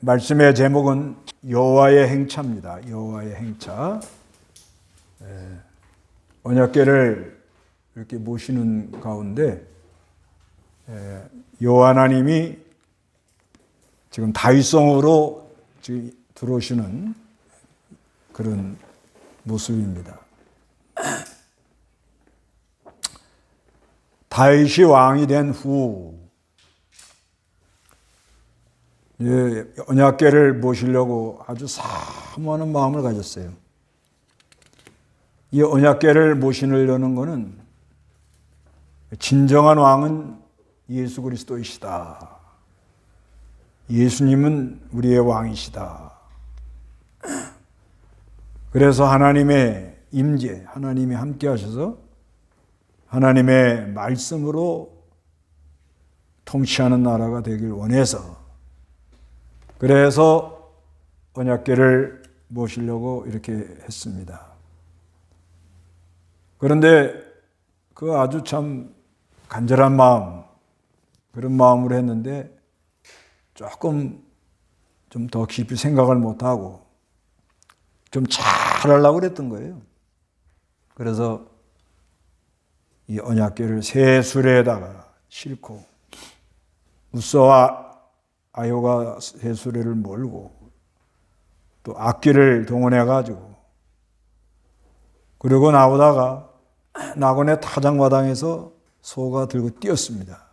말씀의 제목은 여호와의 행차입니다. 여호와의 행차. 언약궤를 이렇게 모시는 가운데 여호와 하나님이 지금 다윗성으로 지금 들어오시는 그런 모습입니다. 다윗이 왕이 된 후 언약궤를 모시려고 아주 사모하는 마음을 가졌어요. 이 언약궤를 모시려는 것은 진정한 왕은 예수 그리스도이시다. 예수님은 우리의 왕이시다. 그래서 하나님의 임재, 하나님이 함께 하셔서 하나님의 말씀으로 통치하는 나라가 되길 원해서 그래서 언약궤를 모시려고 이렇게 했습니다. 그런데 그 아주 참 간절한 마음, 그런 마음으로 했는데 조금 좀 더 깊이 생각을 못하고 좀 잘하려고 그랬던 거예요. 그래서 이 언약궤를 새 수레에다가 싣고 우스와 아요가 새 수레를 몰고 또 악기를 동원해 가지고 그리고 나오다가 나곤의 타작마당에서 소가 들고 뛰었습니다.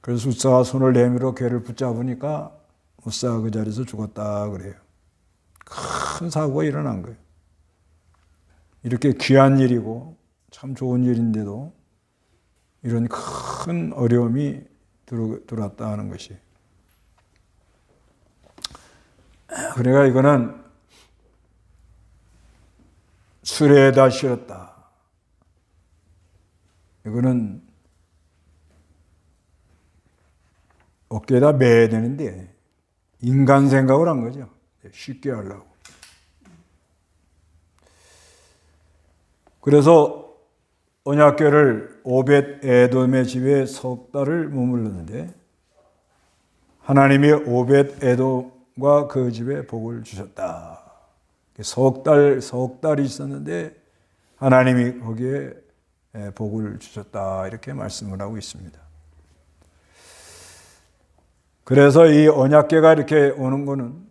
그래서 우사가 손을 내밀어 궤를 붙잡으니까 우사가 그 자리에서 죽었다 그래요. 큰 사고가 일어난 거예요. 이렇게 귀한 일이고 참 좋은 일인데도 이런 큰 어려움이 들어왔다 하는 것이. 그러니까 이거는 수레에다 실었다. 이거는 어깨에다 매야 되는데 인간 생각을 한 거죠. 쉽게 하려고. 그래서 언약궤를 오벳 에돔의 집에 석 달을 머물렀는데 하나님이 오벳 에돔과 그 집에 복을 주셨다. 석 달이 있었는데 하나님이 거기에 복을 주셨다. 이렇게 말씀을 하고 있습니다. 그래서 이 언약궤가 이렇게 오는 거는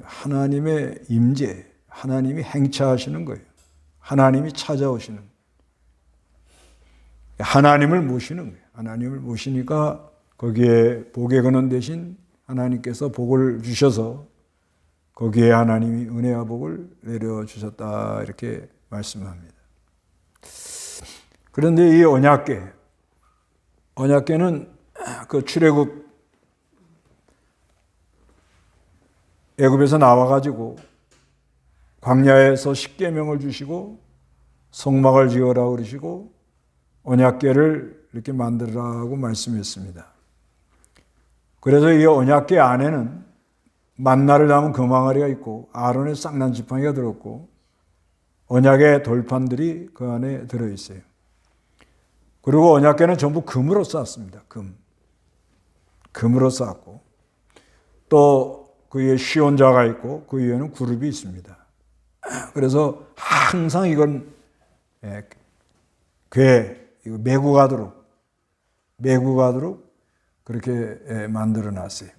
하나님의 임재, 하나님이 행차하시는 거예요. 하나님이 찾아오시는 하나님을 모시는 거예요. 하나님을 모시니까 거기에 복의 근원 대신 하나님께서 복을 주셔서 거기에 하나님이 은혜와 복을 내려주셨다 이렇게 말씀합니다. 그런데 이 언약궤는 그 출애굽 애굽에서 나와가지고 광야에서 십계명을 주시고 성막을 지어라 그러시고 언약궤를 이렇게 만들라고 말씀했습니다. 그래서 이 언약궤 안에는 만나를 담은 금항아리가 있고 아론의 쌍난 지팡이가 들었고 언약의 돌판들이 그 안에 들어있어요. 그리고 언약궤는 전부 금으로 쌓았습니다. 금으로 쌓았고 또 그 위에 시온자가 있고 그 위에는 그룹이 있습니다. 그래서 항상 이건 메고 가도록 그렇게 만들어 놨어요.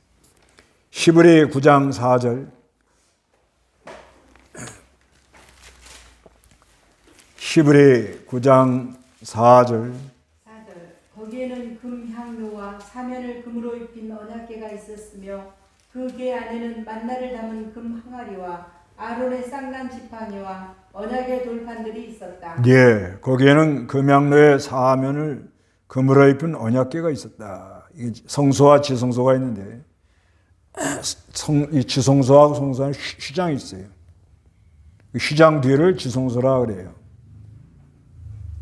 히브리 9장 4절. 히브리 9장 4절. 거기에는 금 향로와 사면을 금으로 입힌 언약궤가 있었으며 그 궤 안에는 만나를 담은 금 항아리와 아론의 쌍난 지팡이와 언약의 돌판들이 있었다. 예, 거기에는 금향로의 사면을 금으로 입힌 언약궤가 있었다. 성소와 지성소가 있는데 이 지성소하고 성소는 휘장이 있어요. 휘장 뒤를 지성소라 그래요.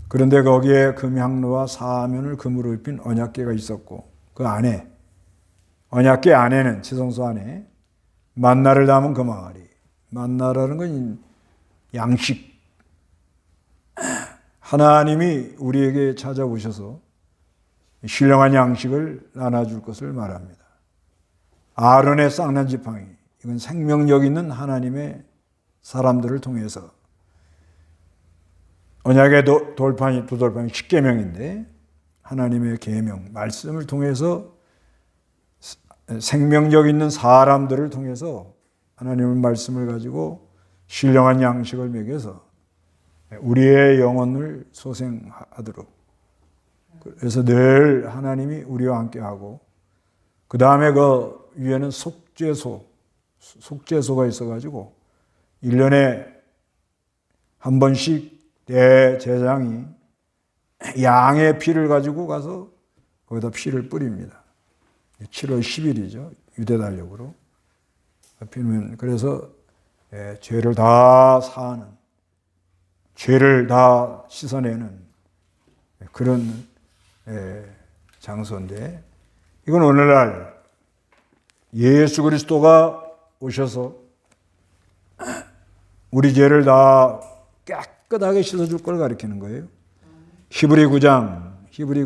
그런데 거기에 금향로와 사면을 금으로 입힌 언약궤가 있었고 그 안에 언약궤 안에는 지성소 안에 만나를 담은 금항아리. 만나라는 건 양식. 하나님이 우리에게 찾아오셔서 신령한 양식을 나눠줄 것을 말합니다. 아론의 쌍난 지팡이, 이건 생명력 있는 하나님의 사람들을 통해서 언약의 돌판이 두 돌판이 십계명인데 하나님의 계명 말씀을 통해서 생명력 있는 사람들을 통해서 하나님의 말씀을 가지고 신령한 양식을 먹여서 우리의 영혼을 소생하도록, 그래서 늘 하나님이 우리와 함께하고, 그 다음에 그 위에는 속죄소가 있어가지고 1년에 한 번씩 대제사장이 양의 피를 가지고 가서 거기다 피를 뿌립니다. 7월 10일이죠. 유대달력으로. 그래서 죄를 다 사하는, 죄를 다 씻어내는 그런 장소인데, 이건 오늘날 예수 그리스도가 오셔서 우리 죄를 다 깨끗하게 씻어줄 걸 가리키는 거예요. 히브리 9장 히브리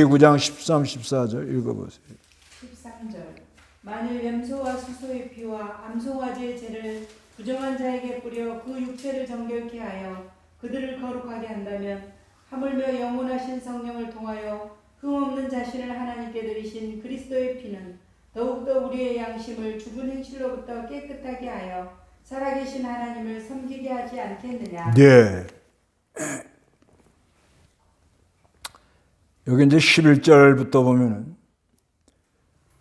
9장 13, 14절 읽어보세요. 13절. 만일 염소와 수소의 피와 암송아지의 죄를 부정한 자에게 뿌려 그 육체를 정결케 하여 그들을 거룩하게 한다면, 하물며 영원하신 성령을 통하여 흠없는 자신을 하나님께 드리신 그리스도의 피는 더욱더 우리의 양심을 죽은 행실로부터 깨끗하게 하여 살아계신 하나님을 섬기게 하지 않겠느냐. 네. 여기 이제 11절부터 보면은,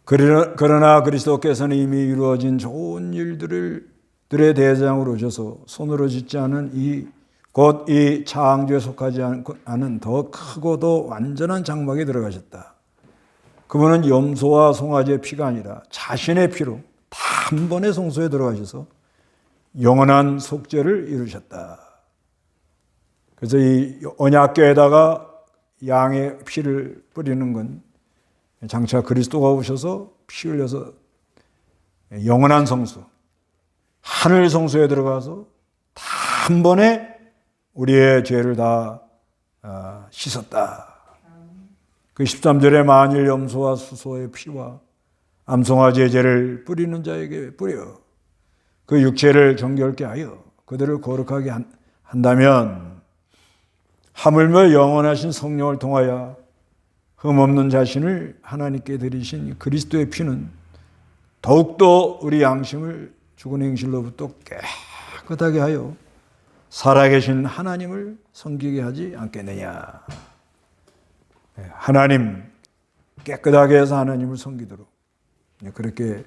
그러나 그리스도께서는 이미 이루어진 좋은 일들의 대장으로 오셔서 손으로 짓지 않은 곧 이 창조에 속하지 않은 더 크고 더 완전한 장막에 들어가셨다. 그분은 염소와 송아지의 피가 아니라 자신의 피로 단번에 성소에 들어가셔서 영원한 속죄를 이루셨다. 그래서 이 언약궤에다가 양의 피를 뿌리는 건 장차 그리스도가 오셔서 피 흘려서 영원한 성소, 하늘 성소에 들어가서 단번에 우리의 죄를 다 씻었다. 그 13절에 만일 염소와 수소의 피와 암송아지의 죄를 뿌리는 자에게 뿌려 그 육체를 정결케 하여 그들을 거룩하게 한다면, 하물며 영원하신 성령을 통하여 흠없는 자신을 하나님께 드리신 그리스도의 피는 더욱더 우리 양심을 죽은 행실로부터 깨끗하게 하여 살아계신 하나님을 섬기게 하지 않겠느냐. 하나님 깨끗하게 해서 하나님을 섬기도록 그렇게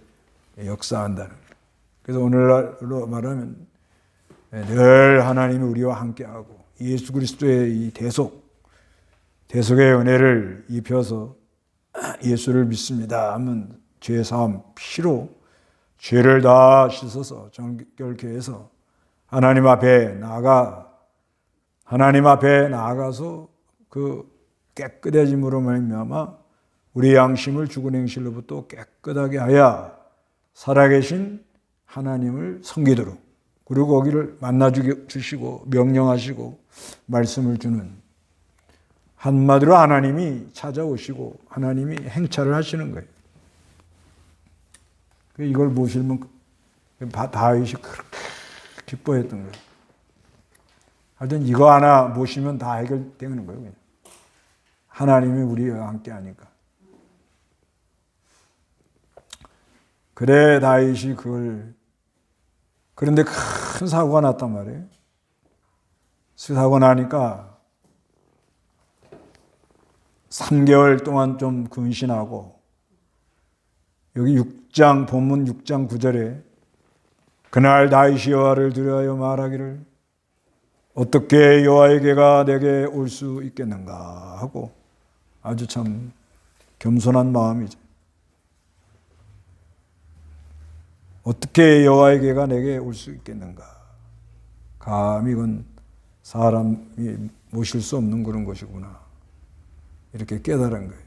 역사한다는 거예요. 그래서 오늘날로 말하면 늘 하나님이 우리와 함께하고 예수 그리스도의 이 대속의 은혜를 입혀서 예수를 믿습니다 하면 죄 사함 피로 죄를 다 씻어서 정결케 해서 하나님 앞에 나아가서 그 깨끗해짐으로 말미암아 우리 양심을 죽은 행실로부터 깨끗하게 하여 살아계신 하나님을 섬기도록, 그리고 거기를 만나 주시고 명령하시고 말씀을 주는, 한마디로 하나님이 찾아오시고 하나님이 행차를 하시는 거예요. 이걸 보시면 다윗이 그렇게 기뻐했던 거예요. 하여튼 이거 하나 모시면 다 해결되는 거예요. 그냥. 하나님이 우리와 함께 하니까. 그래 다윗이 그런데 큰 사고가 났단 말이에요. 사고 나니까 3개월 동안 좀 근신하고, 여기 본문 6장 9절에 그날 다윗이 여호와를 두려워하여 말하기를 어떻게 여호와에게가 내게 올 수 있겠는가 하고, 아주 참 겸손한 마음이죠. 어떻게 여호와에게가 내게 올 수 있겠는가. 감히 이건 사람이 모실 수 없는 그런 것이구나. 이렇게 깨달은 거예요.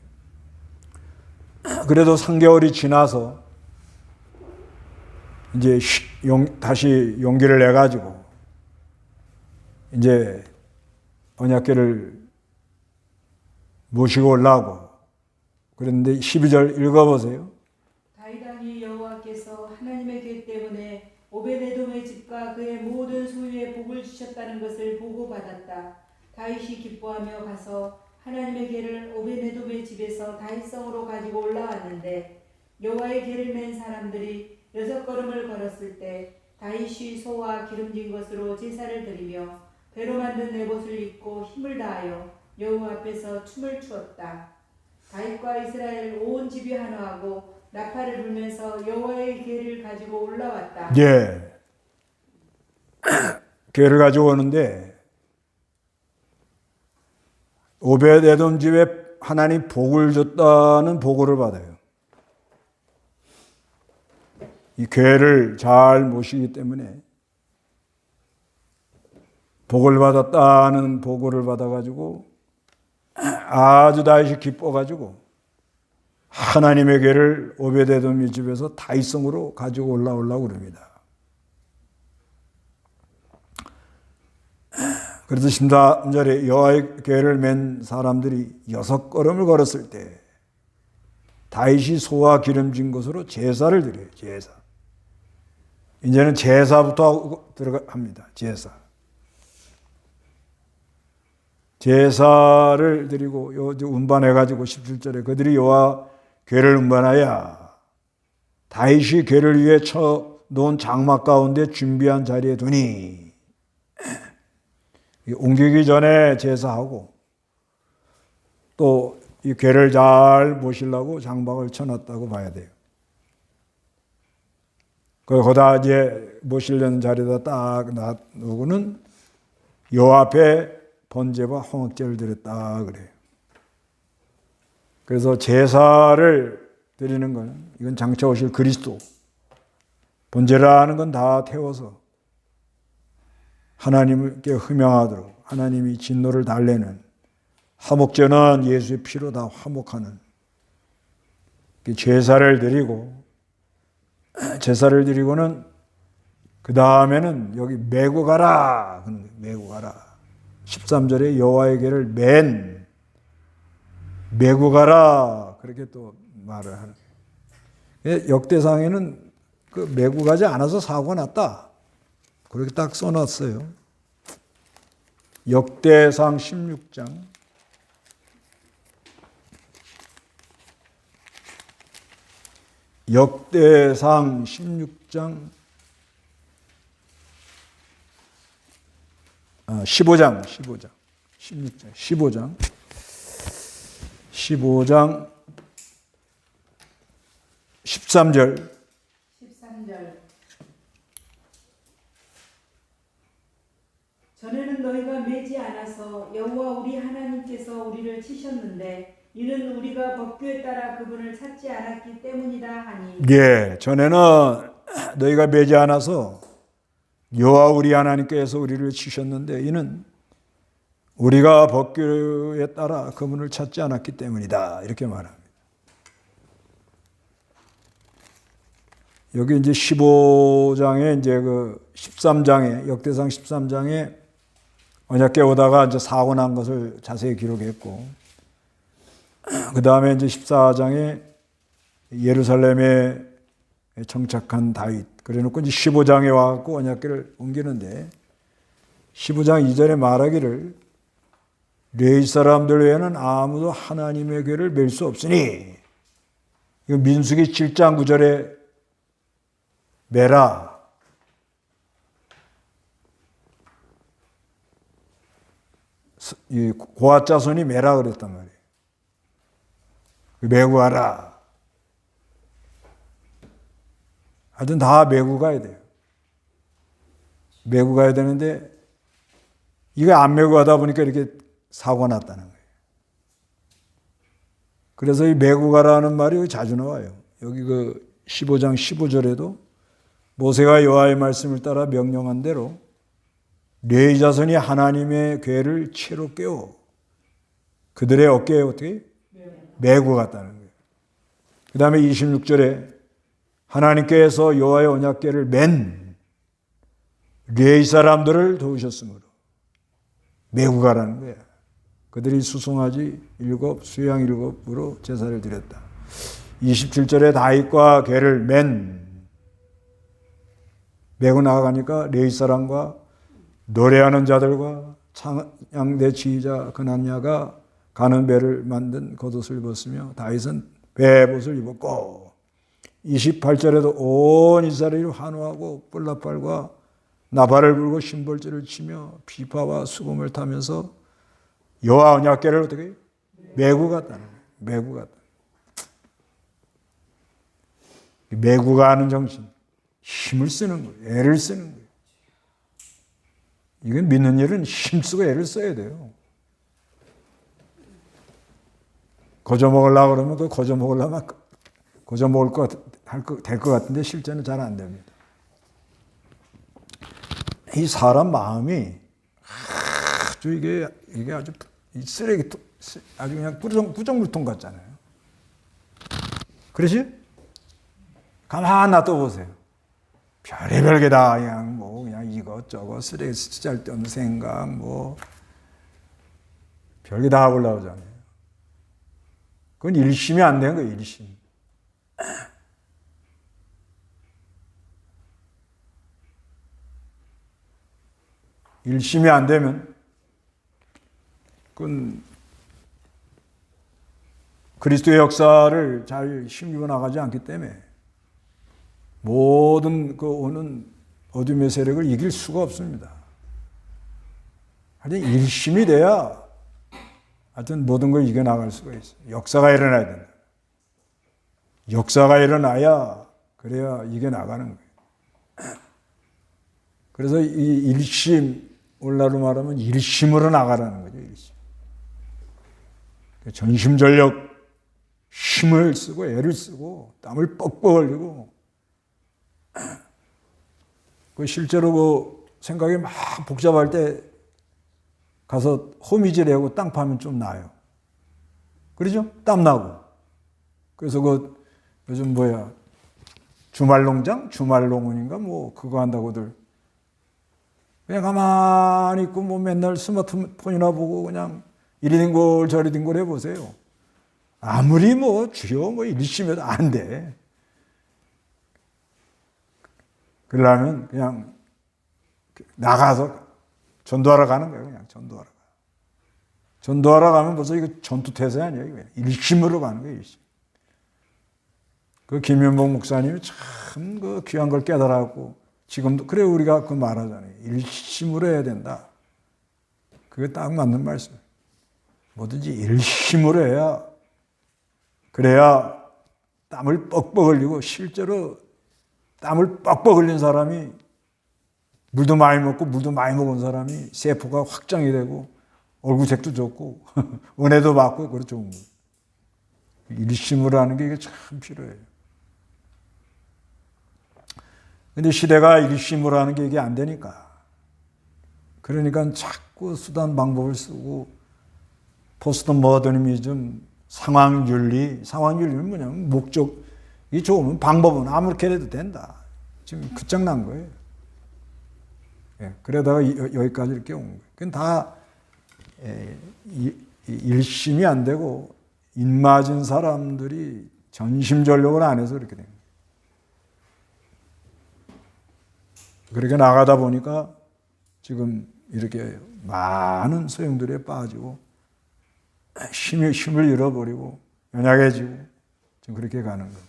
그래도 3개월이 지나서 이제 다시 용기를 내가지고 이제 언약궤를 모시고 올라오고 그런데 12절 읽어보세요. 다윗 왕이 여호와께서 하나님의 궤 때문에 오베데돔의 집과 그의 모든 소유에 복을 주셨다는 것을 보고받았다. 다윗이 기뻐하며 가서 하나님의 궤를 오베데돔의 집에서 다윗성으로 가지고 올라왔는데 여호와의 궤를 맨 사람들이 6걸음을 걸었을 때 다윗이 소와 기름진 것으로 제사를 드리며 배로 만든 내봇을 입고 힘을 다하여 여호와 앞에서 춤을 추었다. 다윗과 이스라엘 온 집이 환호하고 나팔을 불면서 여호와의 궤를 가지고 올라왔다. 예. 궤를 가지고 오는데 오벳에돔 집에 하나님 복을 줬다는 보고를 받아요. 이 궤를 잘 모시기 때문에 복을 받았다는 보고를 받아가지고 아주 다윗이 기뻐가지고 하나님의 궤를 오벳에돔 집에서 다윗성으로 가지고 올라오려고 그럽니다. 그래서 13절에 여호와의 궤를 맨 사람들이 6걸음을 걸었을 때 다윗이 소와 기름진 것으로 제사를 드려요. 제사. 이제는 제사부터 들어갑니다. 제사. 제사를 드리고 운반해가지고 17절에 그들이 여호와 궤를 운반하여 다윗이 궤를 위해 쳐 놓은 장막 가운데 준비한 자리에 두니 옮기기 전에 제사하고 또 이 궤를 잘 모시려고 장막을 쳐놨다고 봐야 돼요. 거기다 이제 모시려는 자리에다 딱 놔두고는 여호와 앞에 번제와 홍학제를 드렸다 그래요. 그래서 제사를 드리는 건 이건 장차 오실 그리스도. 번제라는 건 다 태워서 하나님께 흠양하도록 하나님이 진노를 달래는 화목제는 예수의 피로 다 화목하는 제사를 드리고 제사를 드리고는 그 다음에는 여기 메고 가라. 메고 가라. 13절에 여호와의 궤를 메고 가라. 그렇게 또 말을 하는. 역대상에는 그 메고 가지 않아서 사고가 났다. 그렇게 딱 써놨어요. 역대상 16장. 역대상 16장 15장 13절 전에는 너희가 매지 않아서 여호와 우리 하나님께서 우리를 치셨는데 이는 우리가 법규에 따라 그분을 찾지 않았기 때문이다 하니. 예, 전에는 너희가 매지 않아서 여호와 우리 하나님께서 우리를 치셨는데 이는 우리가 법규에 따라 그분을 찾지 않았기 때문이다. 이렇게 말합니다. 여기 이제 15장에 이제 그 13장에 역대상 13장에 언약궤 오다가 이제 사고 난 것을 자세히 기록했고 그 다음에 이제 14장에 예루살렘에 정착한 다윗. 그래 놓고 이제 15장에 와갖고 언약궤를 옮기는데 15장 이전에 말하기를 레위 사람들 외에는 아무도 하나님의 궤를 맬 수 없으니 이거 민수기 7장 9절에 매라. 이 고앗 자손이 매라 그랬단 말이에요. 메고 가라. 하여튼 다 메고 가야 돼요. 메고 가야 되는데 이거 안 메고 가다 보니까 이렇게 사고가 났다는 거예요. 그래서 이 메고 가라는 말이 자주 나와요. 여기 그 15장 15절에도 모세가 여호와의 말씀을 따라 명령한 대로 레위 자손이 하나님의 궤를 채로 꿰어 그들의 어깨에 어떻게 메고 갔다는 거예요. 그 다음에 26절에 하나님께서 여호와의 언약궤를 맨 레위 사람들을 도우셨으므로 메고 가라는 거야. 그들이 수송아지 7, 수양 7으로 제사를 드렸다. 27절에 다윗과 개를 메고 나가니까 레위 사람과 노래하는 자들과 찬양대 지휘자 그나냐가 가는 배를 만든 겉옷을 입었으며 다윗은 배봇을 입었고 28절에도 온 이스라엘이 환호하고 뿔나팔과 나팔을 불고 심벌지를 치며 비파와 수금을 타면서 여호와 언약궤를 어떻게 메고 갔다는 거예요. 메고 갔다. 메고 가는 정신, 힘을 쓰는 거예요. 애를 쓰는 거예요. 이건 믿는 일은 힘쓰고 애를 써야 돼요. 거저 먹으려고 그러면 그 거저 먹으려면 거저 먹을 될 것 같은데 실제는 잘 안 됩니다. 이 사람 마음이 아주 이게 아주 쓰레기통, 아주 그냥 구정물통 같잖아요. 그렇지? 가만 놔둬 보세요. 별의별 게 다 그냥 이것저것 쓰레기 쓸데없는 생각 별게 다 올라오잖아요. 그건 일심이 안 되는 거예요. 일심. 일심이 안 되면 그건 그리스도의 역사를 잘 힘입어 나가지 않기 때문에 모든 그 오는 어둠의 세력을 이길 수가 없습니다. 하여튼 일심이 돼야 하여튼 모든 걸 이겨나갈 수가 있어요. 역사가 일어나야 된다. 역사가 일어나야 그래야 이겨나가는 거예요. 그래서 이 일심, 오늘날로 말하면 일심으로 나가라는 거죠. 일심. 전심전력 힘을 쓰고 애를 쓰고 땀을 뻑뻑 흘리고 그 실제로 그 생각이 막 복잡할 때 가서 호미질하고 땅 파면 좀 나아요. 그러죠? 땀 나고. 그래서 그 요즘 주말농장? 주말농원인가 그거 한다고들 그냥 가만히 있고 맨날 스마트폰이나 보고 그냥 이리 뒹굴 저리 뒹굴 해보세요. 아무리 주여 일심해도 안 돼. 그러려면 그냥 나가서 전도하러 가는 거예요. 그냥 전도하러 가. 전도하러 가면 벌써 이거 전투태세 아니에요. 그냥 일심으로 가는 거예요. 일심. 그 김윤복 목사님이 참 그 귀한 걸 깨달았고 지금도 그래 우리가 그 말하잖아요. 일심으로 해야 된다. 그게 딱 맞는 말씀이에요. 뭐든지 일심으로 해야 그래야 땀을 뻑뻑 흘리고 실제로 땀을 뻑뻑 흘린 사람이 물도 많이 먹고 물도 많이 먹은 사람이 세포가 확장이 되고 얼굴색도 좋고 은혜도 받고 그렇게 좋은 거예요. 일심으로 하는 게 이게 참 필요해요. 근데 시대가 일심으로 하는 게 이게 안 되니까 그러니까 자꾸 수단 방법을 쓰고 포스트 모더니즘 상황윤리는 뭐냐면 목적이 좋으면 방법은 아무렇게 해도 된다. 지금 끝장난 거예요. 그러다가 여기까지 이렇게 온 거예요. 그건 다 일심이 안 되고 입맞은 사람들이 전심전력을 안 해서 그렇게 된 거예요. 그렇게 나가다 보니까 지금 이렇게 많은 소용돌이에 빠지고 힘을 잃어버리고 연약해지고 지금 그렇게 가는 겁니다.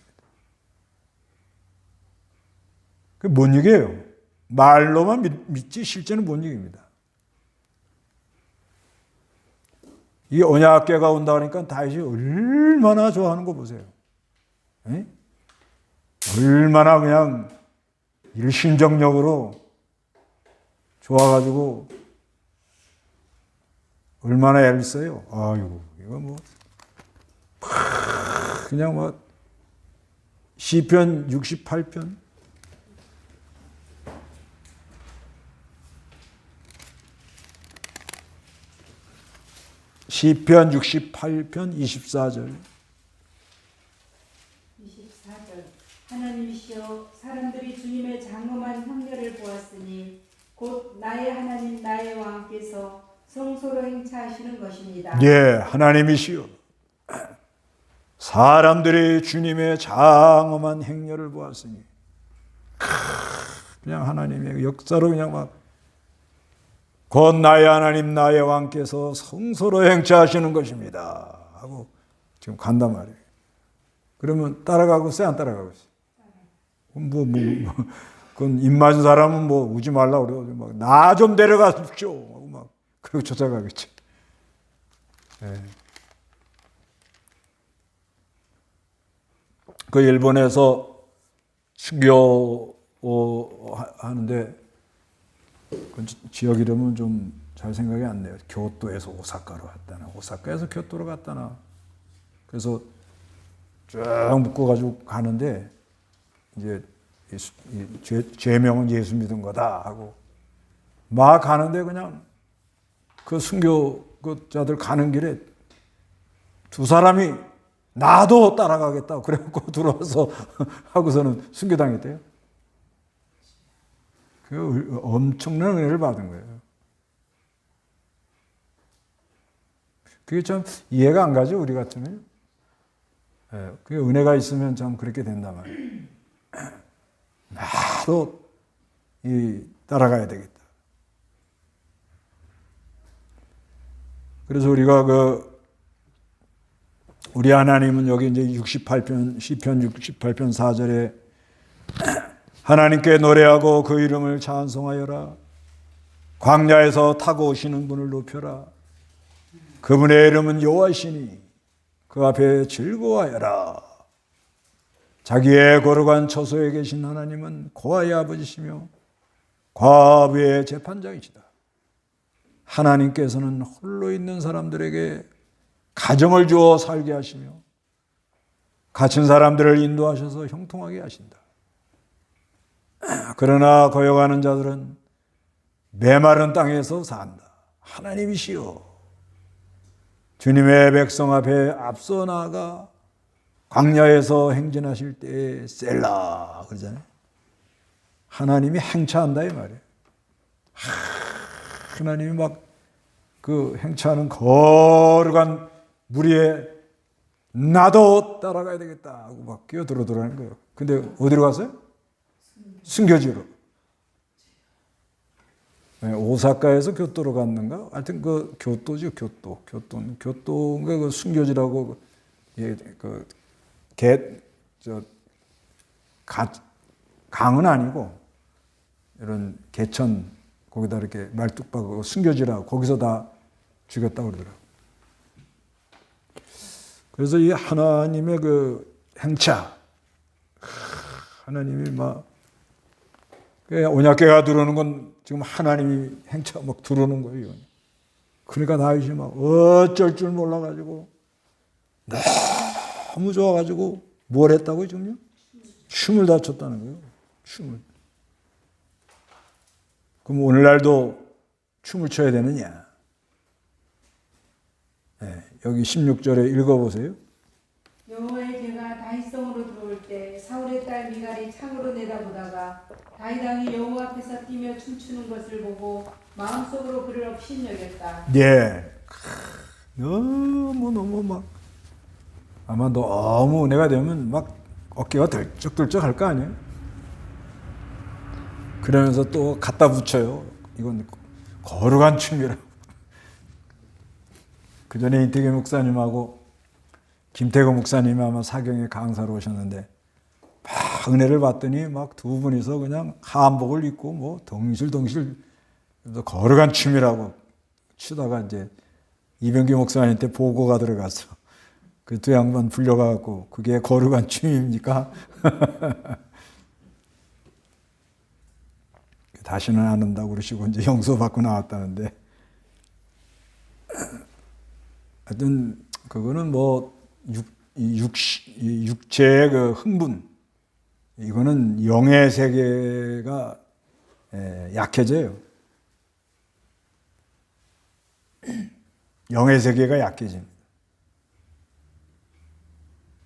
그게 뭔 얘기예요? 말로만 믿지 실제는 뭔 얘기입니다. 이 언약궤가 온다 그러니까 다윗이 얼마나 좋아하는 거 보세요. 에? 얼마나 그냥 일심정력으로 좋아가지고 얼마나 애를 써요. 아이고 이거 그냥 시편 68편 시편 68편 24절 24절 하나님이시여 사람들이 주님의 장엄한 형렬을 보았으니 곧 나의 하나님 나의 왕께서 성소로 행차하시는 것입니다. 예, 하나님이시여. 사람들이 주님의 장엄한 행렬을 보았으니 그냥 하나님의 역사로 그냥 막 곧 나의 하나님 나의 왕께서 성소로 행차하시는 것입니다 하고 지금 간단 말이에요. 그러면 따라가고 있어요, 안 따라가고 있어요? 그건 입 맞은 사람은 뭐 우지 말라 그래요. 막 나 좀 데려가십시오 하고 막 그리고 쫓아가겠죠. 네. 그 일본에서 순교 하는데 그 지역 이름은 좀 잘 생각이 안 나요. 교토에서 오사카로 갔다나 오사카에서 교토로 갔다나 그래서 쭉 묶어가지고 가는데 이제 죄명은 예수 믿은 거다 하고 막 가는데 그냥 그 순교자들 가는 길에 두 사람이 나도 따라가겠다고 그래갖고 들어와서 하고서는 순교당했대요. 그 엄청난 은혜를 받은 거예요. 그게 참 이해가 안 가죠, 우리 같으면. 예, 그게 은혜가 있으면 참 그렇게 된단 말이에요. 나도 따라가야 되겠다. 그래서 우리가 우리 하나님은 여기 이제 68편, 시편 68편 4절에 하나님께 노래하고 그 이름을 찬송하여라. 광야에서 타고 오시는 분을 높여라. 그분의 이름은 여호와시니 그 앞에 즐거워하여라. 자기의 거룩한 처소에 계신 하나님은 고아의 아버지시며 과부의 재판장이시다. 하나님께서는 홀로 있는 사람들에게 가정을 주어 살게 하시며 갇힌 사람들을 인도하셔서 형통하게 하신다. 그러나 거역하는 자들은 메마른 땅에서 산다. 하나님이시여 주님의 백성 앞에 앞서 나아가 광야에서 행진하실 때 셀라 그러잖아요. 하나님이 행차한다 이 말이에요. 하나님이 막 그 행차하는 거룩한 무리에 나도 따라가야 되겠다 하고 막 끼어들어들어가는 거예요. 근데 어디로 갔어요? 순교지로. 네, 오사카에서 교토로 갔는가? 하여튼 그 교토죠, 교토인가 그 순교지라고 강은 아니고 이런 개천 거기다 이렇게 말뚝박고 순교지라고 거기서 다 죽였다고 그러더라고요. 그래서 이 하나님의 그 행차, 하나님이 막 언약궤가 들어오는 건 지금 하나님이 행차 막 들어오는 거예요. 그러니까 다윗이 막 어쩔 줄 몰라가지고 너무 좋아가지고 뭘 했다고요 지금요? 춤을 다 췄다는 거예요. 춤을. 그럼 오늘날도 춤을 춰야 되느냐? 네, 여기 16절에 읽어보세요. 여호와의 죄가 다윗성으로 들어올 때 사울의 딸 미갈이 창으로 내다보다가 다윗 왕이 여호와 앞에서 뛰며 춤추는 것을 보고 마음속으로 그를 업신여겼다. 예, 너무 막 아마 너무 은혜가 되면 막 어깨가 덜쩍덜쩍 할 거 아니에요? 그러면서 또 갖다 붙여요. 이건 거룩한 춤이라고. 그 전에 이태규 목사님하고 김태구 목사님이 아마 사경에 강사로 오셨는데 막 은혜를 받더니 막 두 분이서 그냥 한복을 입고 뭐 덩실덩실 거룩한 춤이라고 추다가 이제 이병규 목사님한테 보고가 들어가서 그 두 양반 불려가고 그게 거룩한 춤입니까? 다시는 안 한다고 그러시고 이제 용서받고 나왔다는데 하여튼 그거는 뭐 육체의 그 흥분 이거는 영의 세계가 약해져요. 영의 세계가 약해집니다.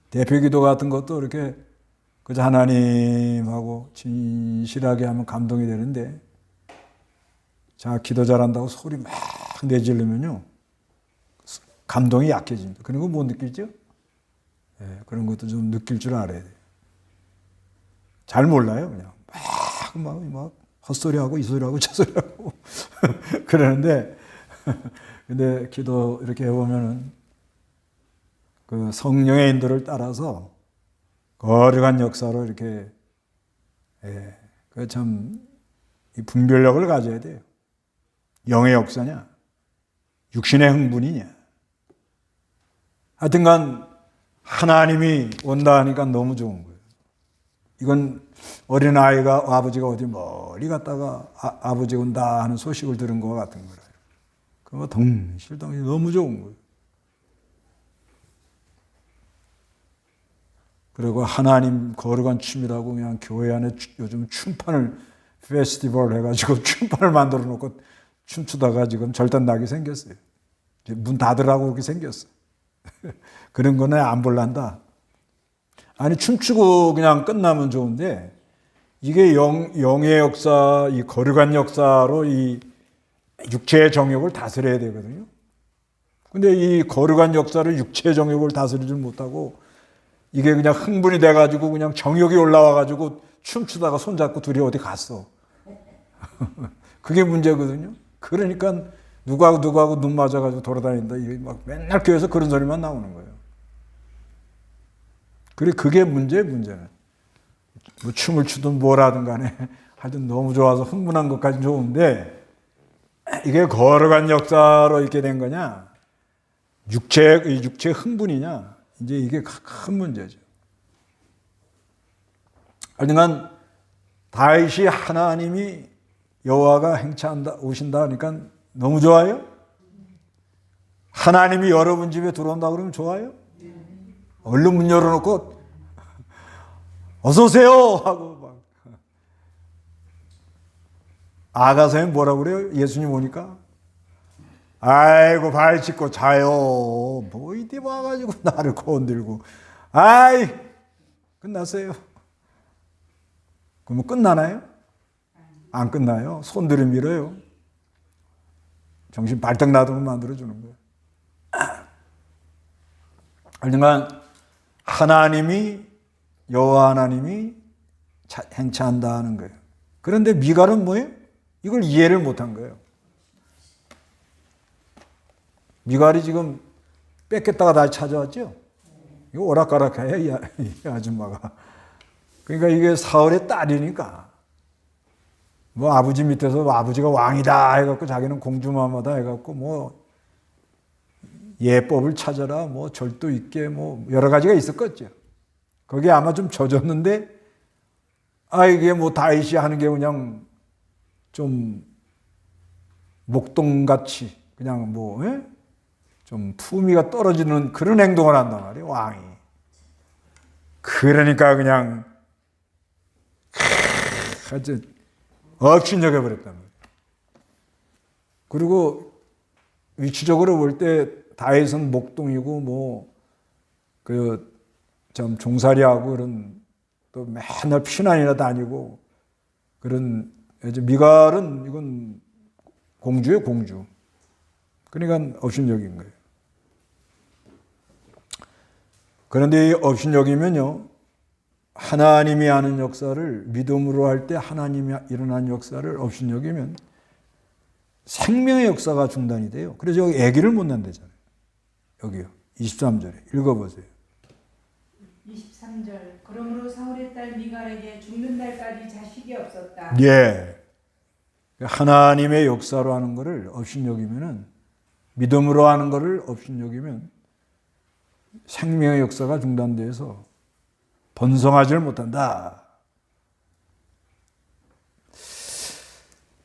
대표기도 같은 것도 이렇게 그저 하나님하고 진실하게 하면 감동이 되는데 자 기도 잘한다고 소리 막 내지르면요 감동이 약해집니다. 그런 거 못 느끼죠? 예, 그런 것도 좀 느낄 줄 알아야 돼요. 잘 몰라요. 그냥 막 헛소리하고 이 소리하고 저 소리하고 그러는데 근데 기도 이렇게 해보면은 그 성령의 인도를 따라서 거룩한 역사로 이렇게 그 참 이 분별력을 가져야 돼요. 영의 역사냐, 육신의 흥분이냐. 하여튼간 하나님이 온다 하니까 너무 좋은 거예요. 이건 어린아이가 아버지가 어디 멀리 갔다가 아버지가 온다 하는 소식을 들은 것 같은 거예요. 그거 덩실덩실 너무 좋은 거예요. 그리고 하나님 거룩한 춤이라고 그냥 교회 안에 요즘 춤판을 페스티벌 해가지고 춤판을 만들어 놓고 춤추다가 지금 절단나게 생겼어요. 문 닫으라고 그렇게 생겼어. 그런 거는 안 볼란다. 아니 춤추고 그냥 끝나면 좋은데 이게 영의 역사, 이 거룩한 역사로 이 육체의 정욕을 다스려야 되거든요. 근데 이 거룩한 역사를 육체의 정욕을 다스리지 못하고 이게 그냥 흥분이 돼가지고 그냥 정욕이 올라와가지고 춤추다가 손잡고 둘이 어디 갔어. 그게 문제거든요. 그러니까 누구하고 눈 맞아가지고 돌아다닌다. 이게 막 맨날 교회에서 그런 소리만 나오는 거예요. 그게 문제는. 뭐 춤을 추든 뭘 하든 간에 하여튼 너무 좋아서 흥분한 것까지 좋은데 이게 거룩한 역사로 이렇게 된 거냐? 육체 흥분이냐? 이제 이게 큰 문제죠. 하여간 다윗이 하나님이 여호와가 행차한다 오신다 하니까 너무 좋아요? 하나님이 여러분 집에 들어온다 그러면 좋아요? 얼른 문 열어놓고 어서 오세요 하고 막 아가서에 뭐라고 그래요? 예수님 오니까 아이고 발 씻고 자요. 뭐 이리 와가지고 나를 건들고 아이 끝났어요. 그러면 끝나나요? 안 끝나요. 손들이 밀어요. 정신 발딱 놔두면 만들어주는 거예요. 하지만 하나님이 여호와 하나님이 행차한다 하는 거예요. 그런데 미갈은 뭐예요? 이걸 이해를 못한 거예요. 미갈이 지금 뺏겼다가 다시 찾아왔죠? 이거 오락가락해, 이 아줌마가. 그러니까 이게 사울의 딸이니까. 뭐 아버지 밑에서 아버지가 왕이다 해갖고 자기는 공주마마다 해갖고 뭐 예법을 찾아라, 뭐 절도 있게 뭐 여러 가지가 있었겠죠. 거기에 아마 좀 젖었는데, 이게 뭐 다윗이 하는 게 그냥 좀 목동같이 그냥 뭐, 좀 품위가 떨어지는 그런 행동을 한단 말이에요, 왕이. 그러니까 그냥, 아주 업신여겨버렸단 말이에요. 그리고 위치적으로 볼 때 다윗은 목동이고 뭐, 좀 종살이하고 그런 또 맨날 피난이나 다니고 그런 미갈은 이건 공주예요, 공주. 그러니까 업신여긴 거예요. 그런데 이 업신여기면요, 하나님이 하는 역사를 믿음으로 할 때 하나님이 일어난 역사를 업신여기면 생명의 역사가 중단이 돼요. 그래서 여기 아기를 못 낳는다잖아요. 여기요. 23절에 읽어보세요. 23절 그러므로 사울의 딸 미갈에게 죽는 날까지 자식이 없었다. 예. 하나님의 역사로 하는 것을 업신여기면은 믿음으로 하는 것을 업신여기면 생명의 역사가 중단돼서 번성하지를 못한다.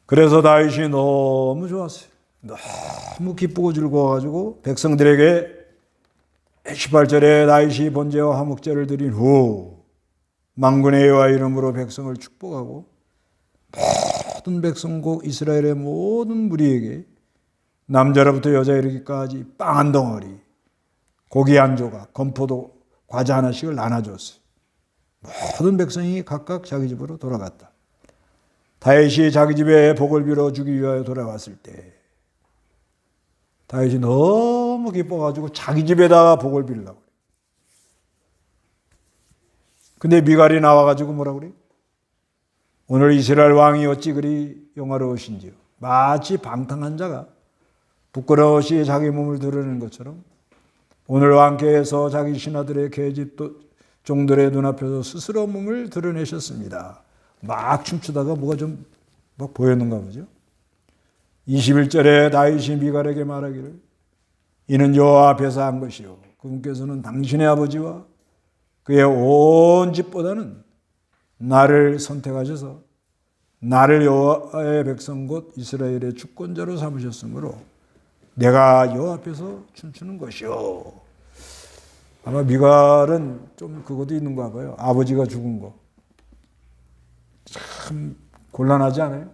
그래서 다윗이 너무 좋았어요. 너무 기쁘고 즐거워가지고 백성들에게 18절에 다윗이 번제와 화목제를 드린 후 만군의 여호와 이름으로 백성을 축복하고 모든 백성 곧 이스라엘의 모든 무리에게 남자로부터 여자 이르기까지 빵 한 덩어리, 고기 한 조각, 건포도 과자 하나씩을 나눠줬어요. 모든 백성이 각각 자기 집으로 돌아갔다. 다윗이 자기 집에 복을 빌어 주기 위하여 돌아왔을 때 다윗이 너무 기뻐가지고 자기 집에다가 복을 빌려고. 근데 미갈이 나와가지고 뭐라 그래? 오늘 이스라엘 왕이 어찌 그리 영화로우신지요. 마치 방탕한 자가 부끄러워시 자기 몸을 드러내는 것처럼 오늘 왕께서 자기 신하들의 계집 종들의 눈앞에서 스스로 몸을 드러내셨습니다. 막 춤추다가 뭐가 좀 막 보였는가 보죠. 21절에 다윗이 미갈에게 말하기를 이는 여호와 앞에서 한 것이요 그분께서는 당신의 아버지와 그의 온 집보다는 나를 선택하셔서 나를 여호와의 백성 곧 이스라엘의 주권자로 삼으셨으므로 내가 여호와 앞에서 춤추는 것이요. 아마 미갈은 좀 그것도 있는가 봐요. 아버지가 죽은 거. 참 곤란하지 않아요?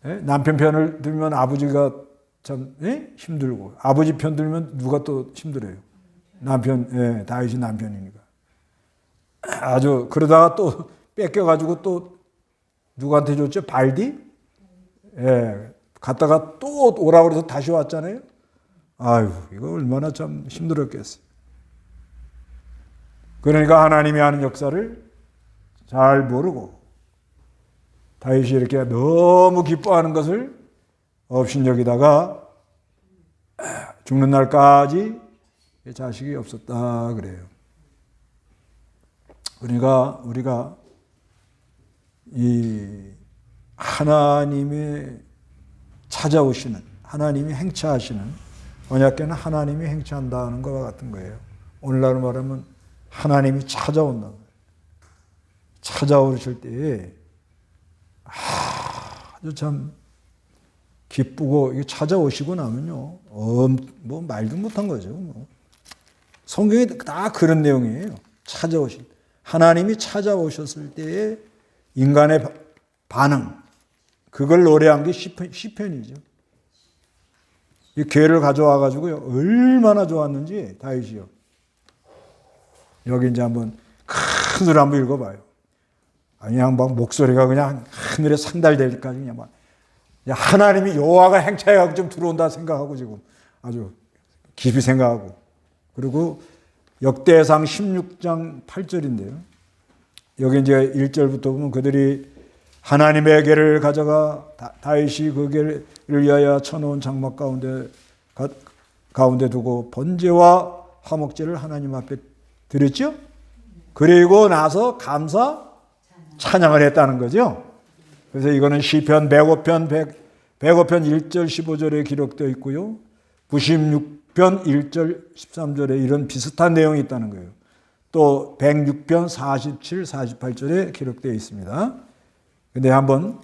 예? 남편 편을 들면 아버지가 참 힘들고 아버지 편 들면 누가 또 힘들어요? 남편, 예, 다윗이 남편이니까. 아주 그러다가 또 뺏겨가지고 또 누구한테 줬죠? 발디? 예, 갔다가 또 오라고 그래서 다시 왔잖아요. 아유, 이거 얼마나 참 힘들었겠어요. 그러니까 하나님이 하는 역사를 잘 모르고 다윗이 이렇게 너무 기뻐하는 것을 업신여기다가 죽는 날까지 자식이 없었다 그래요. 그러니까 우리가 이 하나님의 찾아오시는 하나님이 행차하시는 언약궤는 하나님이 행차한다는 것과 같은 거예요. 오늘날 말하면 하나님이 찾아온다는 거예요. 찾아오실 때에 아주 참 기쁘고 이게 찾아오시고 나면요, 뭐 말도 못한 거죠. 뭐. 성경에 다 그런 내용이에요. 찾아오신 하나님이 찾아오셨을 때의 인간의 반응, 그걸 노래한 게 시편이죠. 이 괴를 가져와 가지고요, 얼마나 좋았는지 다윗이요. 여기 이제 한번 큰 소리 한번 읽어봐요. 그냥 막 목소리가 그냥 하늘에 상달될 때까지 그냥 막 하나님이 여호와가 행차해가지고 좀 들어온다 생각하고 지금 아주 깊이 생각하고 그리고 역대상 16장 8절인데요. 여기 이제 1절부터 보면 그들이 하나님의 궤를 가져가 다윗이 그 궤를 위하여 쳐놓은 장막 가운데 두고 번제와 화목제를 하나님 앞에 드렸죠. 그리고 나서 감사 찬양을 했다는 거죠. 그래서 이거는 시편 105편 105편 1절 15절에 기록되어 있고요. 96편 1절 13절에 이런 비슷한 내용이 있다는 거예요. 또 106편 47, 48절에 기록되어 있습니다. 근데 한번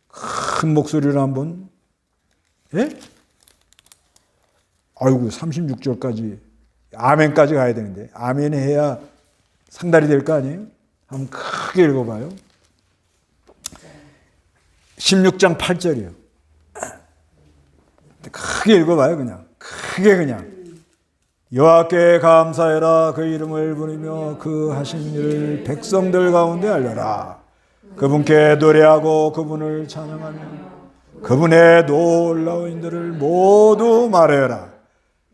큰 목소리로 한번 아이고 36절까지 아멘까지 가야 되는데 아멘 해야 상달이 될 거 아니에요? 한번 크게 읽어봐요. 16장 8절이에요. 크게 읽어봐요. 그냥 크게 그냥 여호와께 감사해라. 그 이름을 부르며 그 하신 일을 백성들 가운데 알려라. 그분께 노래하고 그분을 찬양하며 그분의 놀라운 일들을 모두 말하여라.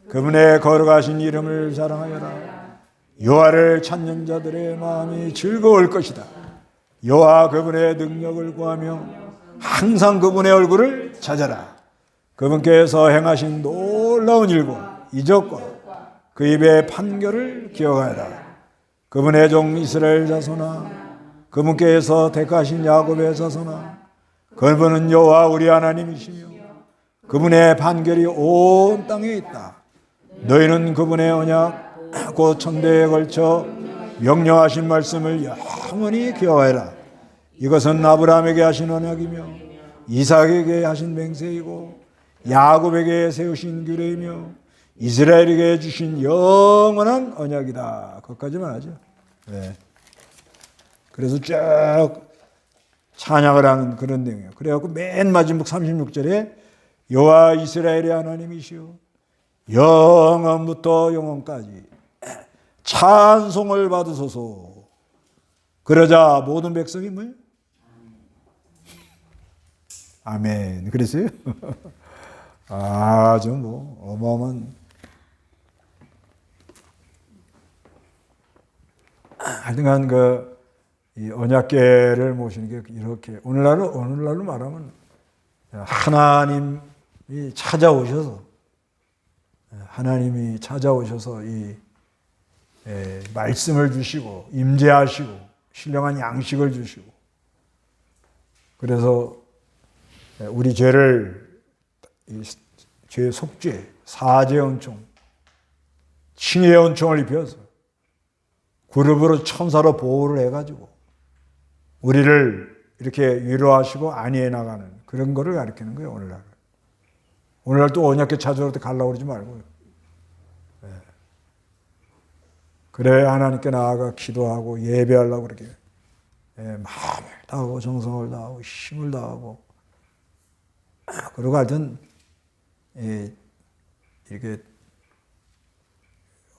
그분의 거룩하신 이름을 자랑하여라. 여호와를 찾는 자들의 마음이 즐거울 것이다. 여호와 그분의 능력을 구하며 항상 그분의 얼굴을 찾아라. 그분께서 행하신 놀라운 일과 이적과 그 입의 판결을 기억하여라. 그분의 종 이스라엘 자손아, 그분께서 택하신 야곱의 자손아, 그분은 여호와 우리 하나님이시며 그분의 판결이 온 땅에 있다. 너희는 그분의 언약 곧 천대에 걸쳐 명령하신 말씀을 영원히 기억하여라. 이것은 아브라함에게 하신 언약이며 이삭에게 하신 맹세이고 야곱에게 세우신 규례이며 이스라엘에게 주신 영원한 언약이다. 거기까지만 하죠. 네. 그래서 쭉 찬양을 하는 그런 내용이에요. 그래갖고 맨 마지막 36절에 여호와 이스라엘의 하나님이시오 영원부터 영원까지 찬송을 받으소서. 그러자 모든 백성이 뭐예요? 아멘. 그랬어요? 아주 뭐 어마어마한 하여튼간 이 언약궤를 모시는 게 이렇게 오늘날로 말하면 하나님이 찾아오셔서 이 말씀을 주시고 임재하시고 신령한 양식을 주시고 그래서 우리 죄를 죄 속죄, 사죄 은총, 칭의 은총을 입혀서 그룹으로 천사로 보호를 해가지고 우리를 이렇게 위로하시고 안위해 나가는 그런 거를 가르치는 거예요. 오늘날 또 언약궤 찾으러 가려고 그러지 말고요. 그래 하나님께 나아가 기도하고 예배하려고 그렇게 마음을 다하고 정성을 다하고 힘을 다하고 그러고 하여튼 이렇게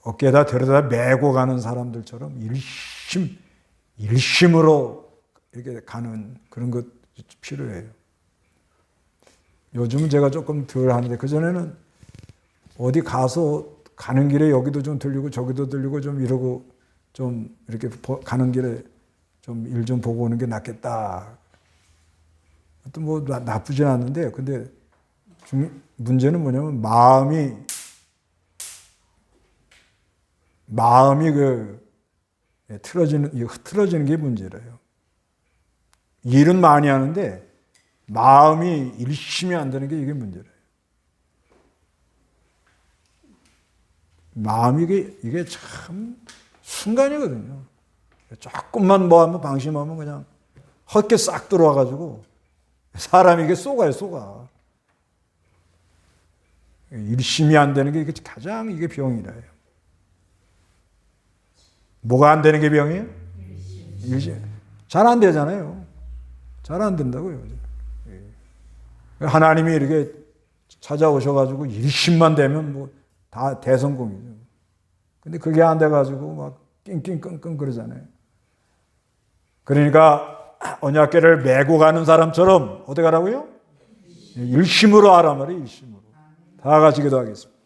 어깨에다 데려다 메고 가는 사람들처럼 일심으로 이렇게 가는 그런 것 필요해요. 요즘은 제가 조금 덜 하는데 그전에는 어디 가는 길에 여기도 좀 들리고 저기도 들리고 좀 이러고 좀 이렇게 가는 길에 좀 일 좀 보고 오는 게 낫겠다. 또 뭐 나쁘진 않은데 근데 문제는 뭐냐면 마음이 흐트러지는 게 문제래요. 일은 많이 하는데 마음이 일심이 안 되는 게 이게 문제래요. 마음이 이게 참 순간이거든요. 조금만 뭐 하면 방심하면 그냥 헛게 싹 들어와가지고 사람이 이게 속아. 일심이 안 되는 게 가장 이게 병이래요. 뭐가 안 되는 게 병이에요? 일심. 잘 안 되잖아요. 잘 안 된다고요. 하나님이 이렇게 찾아오셔가지고 일심만 되면 뭐 다 대성공이죠. 근데 그게 안 돼가지고 막 낑낑끙끙 그러잖아요. 그러니까 언약궤를 메고 가는 사람처럼 어떻게 하라고요? 일심으로 하란 말이에요. 일심으로. 다 같이 기도하겠습니다.